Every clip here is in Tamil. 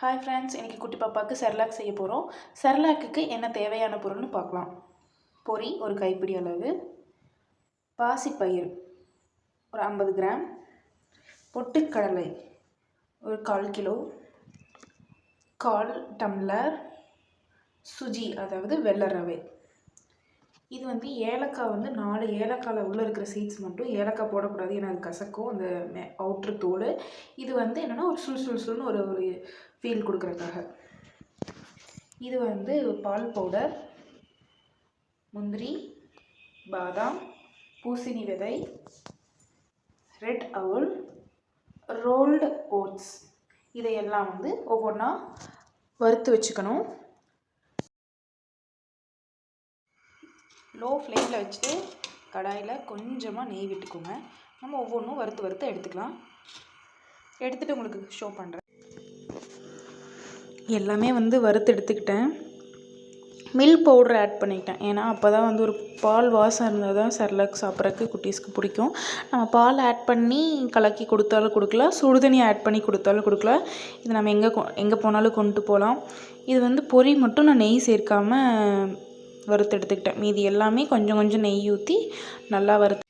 ஹாய் ஃப்ரெண்ட்ஸ், இன்றைக்கி குட்டி பாப்பாவுக்கு செர்லாக் செய்ய போகிறோம். செர்லாக்குக்கு என்ன தேவையான பொருள்னு பார்க்கலாம். பொரி ஒரு கைப்பிடி அளவு, பாசிப்பயிறு ஒரு 50 கிராம், பொட்டுக்கடலை ஒரு 1/4 கிலோ, 1/4 டம்ளர் சுஜி அதாவது வெள்ளை ரவை. இது ஏலக்காய் 4 ஏலக்காயில் உள்ளே இருக்கிற சீட்ஸ் மட்டும். ஏலக்காய் போடக்கூடாது, ஏன்னா அது கசக்கும் அந்த அவுட்ரு தோல். இது என்னென்னா ஒரு சுள்சுள்னு ஒரு ஃபீல் கொடுக்குறதுக்காக. இது பால் பவுடர், முந்திரி, பாதாம், பூசணி விதை, ரெட் அவுல், ரோல்டு ஓட்ஸ். இதையெல்லாம் ஒவ்வொன்றா வறுத்து வச்சுக்கணும். லோ ஃப்ளேமில் வச்சுட்டு கடாயில் கொஞ்சமாக நெய் விட்டுக்கோங்க. நம்ம ஒவ்வொன்றும் வறுத்து எடுத்துக்கலாம். எடுத்துகிட்டு உங்களுக்கு ஷோ பண்ணுறேன். எல்லாமே வறுத்து எடுத்துக்கிட்டேன். மில்க் பவுடர் ஆட் பண்ணிக்கிட்டேன், ஏன்னா அப்போ தான் ஒரு பால் வாசம் இருந்தால் தான் செர்லாக் சாப்பிட்றதுக்கு குட்டீஸ்க்கு பிடிக்கும். நம்ம பால் ஆட் பண்ணி கலக்கி கொடுத்தாலும் கொடுக்கலாம், சுடுதண்ணி ஆட் பண்ணி கொடுத்தாலும் கொடுக்கலாம். இது நம்ம எங்கே போனாலும் கொண்டு போகலாம். இது பொரி மட்டும் நான் நெய் சேர்க்காமல் வறுத்து எடுத்துக்கிட்டேன். மீதி எல்லாமே கொஞ்சம் கொஞ்சம் நெய் ஊற்றி நல்லா வறுத்து.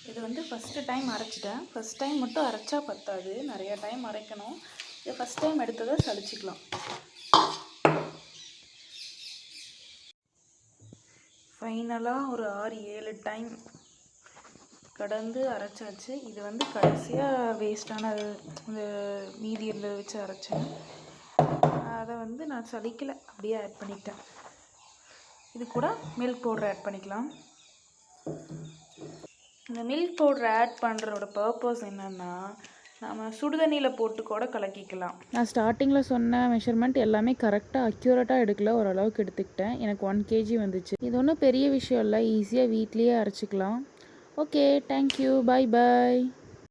இது ஃபஸ்ட்டு டைம் அரைச்சிட்டேன். ஃபஸ்ட் டைம் மட்டும் அரைச்சா பத்தாது, நிறையா டைம் அரைக்கணும். இது ஃபஸ்ட் டைம் எடுத்ததை சலிச்சிக்கலாம். ஃபைனலாக ஒரு 6-7 டைம் கடந்து அரைச்சாச்சு. இது கடைசியாக வேஸ்ட்டான இந்த மீதி இருந்ததை வச்சு அரைச்சேன். அதை நான் சலிக்கலை, அப்படியே ஆட் பண்ணிக்கிட்டேன். இது கூட மில்க் பவுடர் ஆட் பண்ணிக்கலாம். இந்த மில்க் பவுடர் ஆட் பண்ணுறோட பர்பஸ் என்னென்னா, நம்ம சுடுதண்ணியில் போட்டு கூட கலக்கிக்கலாம். நான் ஸ்டார்டிங்கில் சொன்ன மெஷர்மெண்ட் எல்லாமே கரெக்டாக அக்யூரேட்டாக எடுக்கல, ஓரளவுக்கு எடுத்துக்கிட்டேன். எனக்கு 1 kg வந்துச்சு. இது ஒன்றும் பெரிய விஷயம் இல்லை, ஈஸியாக வீட்லேயே அரைச்சிக்கலாம். ஓகே, தேங்க்யூ, பாய் பாய்.